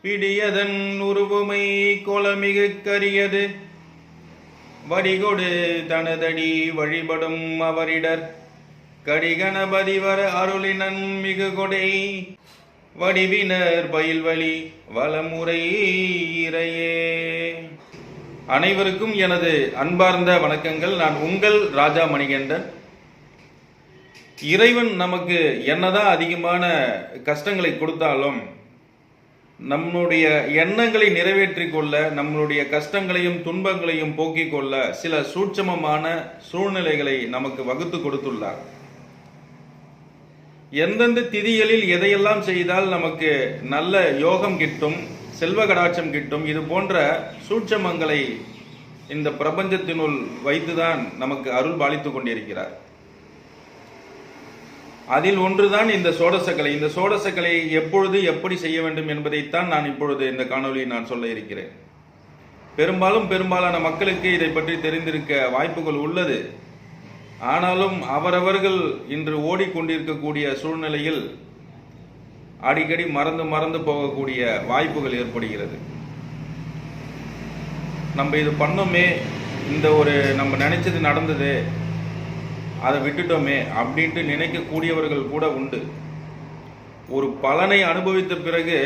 பிடியதன் உருவுமை கொலமிகு கரியது வடிகொடு தனதடி வழிபடும் அவரிடர் கடிகணபதிவர் அருளினன் மிகு கொடை வடிவினர் பயில்வழி வளமுறை இறையே. அனைவருக்கும் எனது அன்பார்ந்த வணக்கங்கள். நான் உங்கள் ராஜா மணிகண்டன். இறைவன் நமக்கு என்னதான் அதிகமான கஷ்டங்களை கொடுத்தாலும் நம்முடைய எண்ணங்களை நிறைவேற்றிக் கொள்ள, நம்மளுடைய கஷ்டங்களையும் துன்பங்களையும் போக்கிக் கொள்ள சில சூட்சமமான சூழ்நிலைகளை நமக்கு வகுத்து கொடுத்துள்ளார். எந்தெந்த திதிகளில் எதையெல்லாம் செய்தால் நமக்கு நல்ல யோகம் கிட்டும், செல்வ கடாட்சம் கிட்டும், இது போன்ற சூட்சமங்களை இந்த பிரபஞ்சத்தினுள் வைத்துதான் நமக்கு அருள் பாலித்துக் கொண்டிருக்கிறார். அதில் ஒன்றுதான் இந்த சோடசக்கலை. இந்த சோடசக்கலை எப்பொழுது எப்படி செய்ய வேண்டும் என்பதைத்தான் நான் இப்பொழுது இந்த காணொலியை நான் சொல்ல இருக்கிறேன். பெரும்பாலான மக்களுக்கு இதை பற்றி தெரிந்திருக்க வாய்ப்புகள் உள்ளது. ஆனாலும் அவரவர்கள் இன்று ஓடிக்கொண்டிருக்கக்கூடிய சூழ்நிலையில் அடிக்கடி மறந்து போகக்கூடிய வாய்ப்புகள் ஏற்படுகிறது. நம்ம இது பண்ணோமே, இந்த ஒரு நம்ம நினைச்சது நடந்தது, அதை விட்டுட்டோமே அப்படின்ட்டு நினைக்கக்கூடியவர்கள் கூட உண்டு. ஒரு பலனை அனுபவித்த பிறகு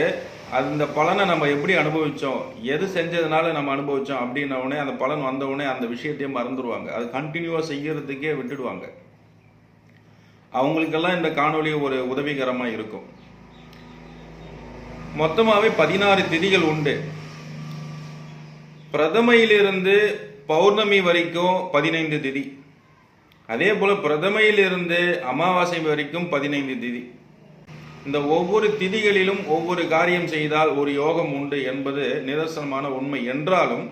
அந்த பலனை நம்ம எப்படி அனுபவிச்சோம், எது செஞ்சதுனால நம்ம அனுபவிச்சோம் அப்படின்னவுடனே அந்த பலன் வந்தவுடனே அந்த விஷயத்தையும் மறந்துடுவாங்க. அது கண்டினியூவா செய்யறதுக்கே விட்டுடுவாங்க. அவங்களுக்கெல்லாம் இந்த காணொலி ஒரு உதவிகரமாக இருக்கும். மொத்தமாகவே 16 திதிகள் உண்டு. பிரதமையிலிருந்து பௌர்ணமி வரைக்கும் 15 திதி, அதே போல பிரதமையிலிருந்து அமாவாசை வரைக்கும் 15 திதி. இந்த ஒவ்வொரு திதிகளிலும் ஒவ்வொரு காரியம் செய்தால் ஒரு யோகம் உண்டு என்பது நிதர்சனமான உண்மை. என்றாலும்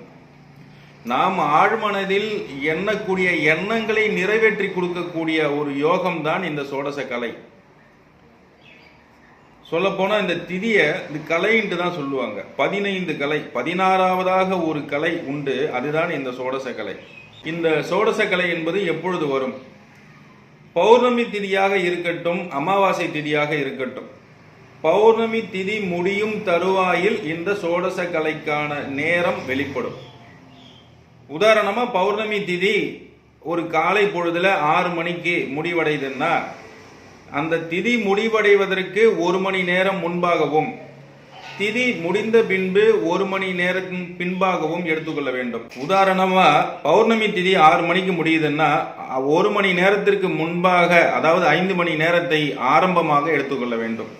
நாம் ஆழ்மனதில் எண்ணக்கூடிய எண்ணங்களை நிறைவேற்றி கொடுக்கக்கூடிய ஒரு யோகம் தான் இந்த சோடச கலை. சொல்ல போனா இந்த திதியை இந்த கலைன்ட்டு தான் சொல்லுவாங்க. 15 கலை, 16வதாக ஒரு கலை உண்டு, அதுதான் இந்த சோடச கலை. இந்த சோடச கலை என்பது எப்பொழுது வரும்? பௌர்ணமி திதியாக இருக்கட்டும், அமாவாசை திதியாக இருக்கட்டும், பௌர்ணமி திதி முடியும் தருவாயில் இந்த சோடச கலைக்கான நேரம் வெளிப்படும். உதாரணமா பௌர்ணமி திதி ஒரு காலை பொழுதுல 6 மணிக்கு முடிவடைதுன்னா அந்த திதி முடிவடைவதற்கு 1 மணி நேரம் முன்பாகவும், திதி முடிந்த பின்பு 1 மணி நேரத்தின் பின்பாகவும் எடுத்துக்கொள்ள வேண்டும். உதாரணமா பௌர்ணமி திதி 6 மணிக்கு முடியுதுன்னா 1 மணி நேரத்திற்கு முன்பாக, அதாவது 5 மணி நேரத்தை ஆரம்பமாக எடுத்துக்கொள்ள வேண்டும்.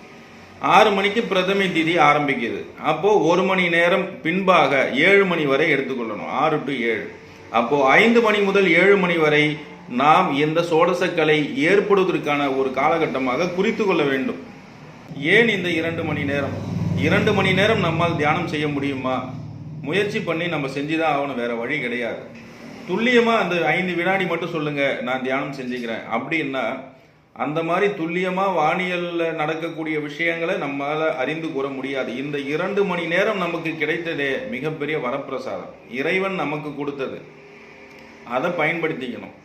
6 மணிக்கு பிரதமை திதி ஆரம்பிக்குது, அப்போ 1 மணி நேரம் பின்பாக 7 மணி வரை எடுத்துக்கொள்ளணும். 6 to 7, அப்போ 5 மணி முதல் 7 மணி வரை நாம் இந்த சோடசக்கலை ஏற்படுவதற்கான ஒரு காலகட்டமாக குறித்து கொள்ள வேண்டும். ஏன் இந்த 2 மணி நேரம்? 2 மணி நேரம் நம்மால் தியானம் செய்ய முடியுமா? முயற்சி பண்ணி நம்ம செஞ்சுதான் ஆகணும், வேற வழி கிடையாது. துல்லியமா அந்த 5 வினாடி மட்டும் சொல்லுங்க, நான் தியானம் செஞ்சுக்கிறேன் அப்படின்னா அந்த மாதிரி துல்லியமா வானியல்ல நடக்கக்கூடிய விஷயங்களை நம்மால அறிந்து கூற முடியாது. இந்த 2 மணி நேரம் நமக்கு கிடைத்ததே மிகப்பெரிய வரப்பிரசாதம், இறைவன் நமக்கு கொடுத்தது. அதை பயன்படுத்திக்கணும்.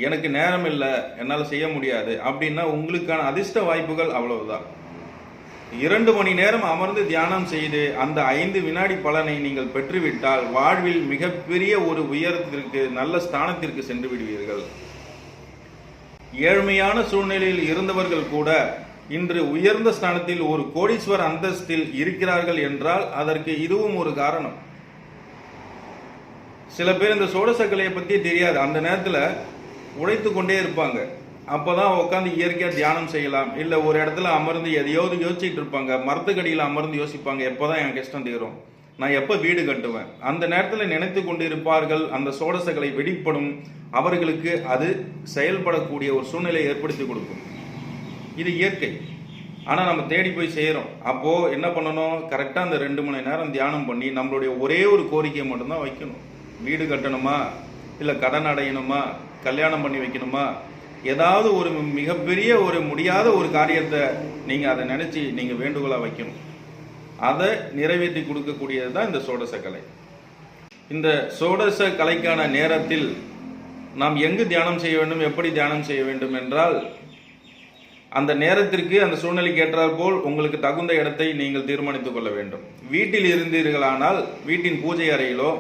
எனக்கு நேரம் இல்லை, என்னால் செய்ய முடியாது அப்படின்னா உங்களுக்கான அதிர்ஷ்ட வாய்ப்புகள் அவ்வளவுதான். 2 மணி நேரம் அமர்ந்து தியானம் செய்து அந்த 5 வினாடி பலனை நீங்கள் பெற்றுவிட்டால் வாழ்வில் மிகப்பெரிய ஒரு உயரத்திற்கு, நல்ல ஸ்தானத்திற்கு சென்று விடுவீர்கள். ஏழ்மையான சூழ்நிலையில் இருந்தவர்கள் கூட இன்று உயர்ந்த ஸ்தானத்தில் ஒரு கோடீஸ்வர அந்தஸ்தில் இருக்கிறார்கள் என்றால் அதற்கு இதுவும் ஒரு காரணம். சில பேர் இந்த சோடசக்கலையை பற்றி தெரியாது, அந்த நேரத்தில் உழைத்து கொண்டே இருப்பாங்க. அப்போதான் உட்காந்து இயற்கையாக தியானம் செய்யலாம். இல்லை ஒரு இடத்துல அமர்ந்து எதையாவது யோசிச்சுட்டு இருப்பாங்க, மரத்துக்கடியில் அமர்ந்து யோசிப்பாங்க, எப்போதான் என் கஷ்டம் தீரும், நான் எப்போ வீடு கட்டுவேன். அந்த நேரத்தில் நினைத்து கொண்டு இருப்பார்கள். அந்த சோடசக்கலை வெளிப்படும், அவர்களுக்கு அது செயல்படக்கூடிய ஒரு சூழ்நிலை ஏற்படுத்தி கொடுக்கும். இது இயற்கை. ஆனால் நம்ம தேடி போய் செய்கிறோம். அப்போது என்ன பண்ணணும்? கரெக்டாக அந்த 2 மணி நேரம் தியானம் பண்ணி நம்மளுடைய ஒரே ஒரு கோரிக்கையை மட்டும்தான் வைக்கணும். வீடு கட்டணுமா, இல்லை கடன் அடையணுமா, கல்யாணம் பண்ணி வைக்கணுமா, ஏதாவது ஒரு மிகப்பெரிய ஒரு முடியாத ஒரு காரியத்தை நீங்கள் அதை நினச்சி நீங்கள் வேண்டுகோளாக வைக்கணும். அதை நிறைவேற்றி கொடுக்கக்கூடியது தான் இந்த சோடச கலை. இந்த சோடச கலைக்கான நேரத்தில் நாம் எங்கு தியானம் செய்ய வேண்டும், எப்படி தியானம் செய்ய வேண்டும் என்றால் அந்த நேரத்திற்கு அந்த சூழ்நிலைக்கு ஏற்றாற் போல் உங்களுக்கு தகுந்த இடத்தை நீங்கள் தீர்மானித்துக் கொள்ள வேண்டும். வீட்டில் இருந்தீர்களானால் வீட்டின் பூஜை அறையிலோ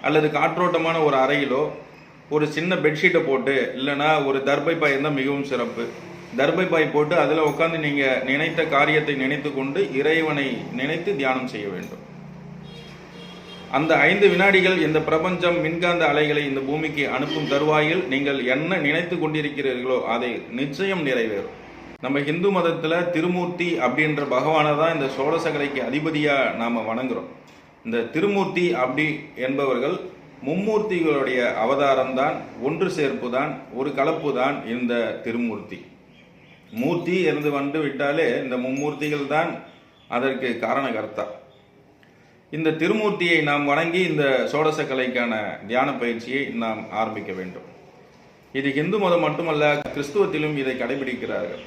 அல்லது காற்றோட்டமான ஒரு அறையிலோ ஒரு சின்ன பெட்ஷீட்டை போட்டு, இல்லைனா ஒரு தர்பை பாய் இருந்தால் மிகவும் சிறப்பு, தர்பை பாய் போட்டு அதில் உட்காந்து நீங்கள் நினைத்த காரியத்தை நினைத்து கொண்டு இறைவனை நினைத்து தியானம் செய்ய வேண்டும். அந்த 5 வினாடிகள் இந்த பிரபஞ்சம் மின்காந்த அலைகளை இந்த பூமிக்கு அனுப்பும் தருவாயில் நீங்கள் என்ன நினைத்து கொண்டிருக்கிறீர்களோ அதை நிச்சயம் நிறைவேறும். நம்ம ஹிந்து மதத்தில் திருமூர்த்தி அப்படின்ற பகவானை தான் இந்த சோடசகலைக்கு அதிபதியாக நாம் வணங்குறோம். இந்த திருமூர்த்தி அப்படி என்பவர்கள் மும்மூர்த்திகளுடைய அவதாரம் தான், ஒன்று சேர்ப்பு தான், ஒரு கலப்பு தான் இந்த திருமூர்த்தி. மூர்த்தி இருந்து வந்து விட்டாலே இந்த மும்மூர்த்திகள் தான் அதற்கு காரணகர்த்தா. இந்த திருமூர்த்தியை நாம் வணங்கி இந்த சோடசக்கலைக்கான தியான பயிற்சியை நாம் ஆரம்பிக்க வேண்டும். இது ஹிந்து மதம் மட்டுமல்ல, கிறிஸ்துவத்திலும் இதை கடைபிடிக்கிறார்கள்.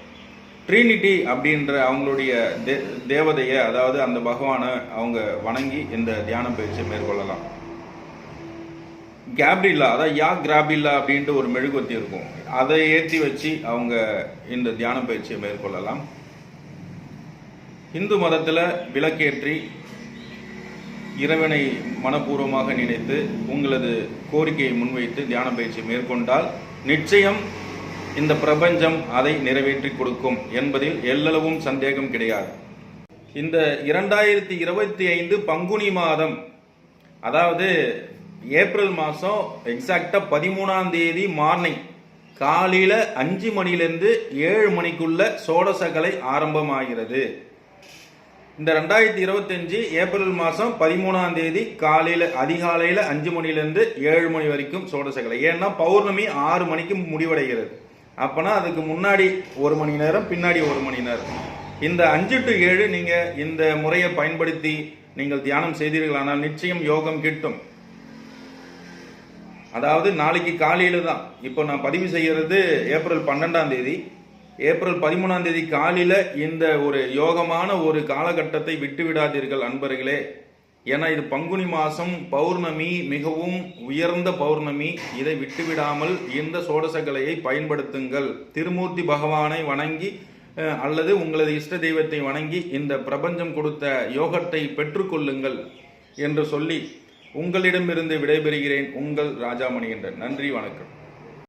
ட்ரினிட்டி அப்படின்ற அவங்களுடைய தேவதையை, அதாவது அந்த பகவானை அவங்க வணங்கி இந்த தியான பயிற்சியை மேற்கொள்ளலாம். கேப்ரில்லா, அதாவது யா கிராபில்லா அப்படின்ட்டு ஒரு மெழுகுவத்தி இருக்கும், அதை ஏற்றி வச்சு அவங்க இந்த தியான பயிற்சியை மேற்கொள்ளலாம். இந்து மதத்தில் விளக்கேற்றி இறைவனை மனப்பூர்வமாக நினைத்து உங்களது கோரிக்கையை முன்வைத்து தியான பயிற்சி மேற்கொண்டால் நிச்சயம் இந்த பிரபஞ்சம் அதை நிறைவேற்றி கொடுக்கும் என்பதில் எல்லளவும் சந்தேகம் கிடையாது. இந்த 2025 பங்குனி மாதம், அதாவது ஏப்ரல் மாதம் எக்ஸாக்டா 13ஆம் தேதி மார்னிங் காலையில் 5 மணிலேருந்து 7 மணிக்குள்ள சோடசகலை ஆரம்பமாகிறது. இந்த 2025 ஏப்ரல் மாதம் 13ஆம் தேதி காலையில் அதிகாலையில் 5 மணிலேருந்து 7 மணி வரைக்கும் சோடசகலை. ஏன்னா பௌர்ணமி 6 மணிக்கு முடிவடைகிறது. அப்போனா அதுக்கு முன்னாடி 1 மணி நேரம், பின்னாடி 1 மணி நேரம். இந்த 5 to 7 நீங்கள் இந்த முறையை பயன்படுத்தி நீங்கள் தியானம் செய்தீர்களானால் நிச்சயம் யோகம் கிட்டும். அதாவது நாளைக்கு காலையில் தான், இப்போ நான் பதிவு செய்கிறது ஏப்ரல் 12ஆம் தேதி. ஏப்ரல் 13ஆம் தேதி காலையில் இந்த ஒரு யோகமான ஒரு காலகட்டத்தை விட்டு விடாதீர்கள் அன்பர்களே. ஏன்னா இது பங்குனி மாதம் பௌர்ணமி, மிகவும் உயர்ந்த பௌர்ணமி. இதை விட்டுவிடாமல் இந்த சோடசகலையை பயன்படுத்துங்கள். திருமூர்த்தி பகவானை வணங்கி அல்லது உங்களது இஷ்ட தெய்வத்தை வணங்கி இந்த பிரபஞ்சம் கொடுத்த யோகத்தை பெற்றுக்கொள்ளுங்கள் என்று சொல்லி உங்களிடமிருந்து விடைபெறுகிறேன். உங்கள் ராஜாமணி என்ற. நன்றி, வணக்கம்.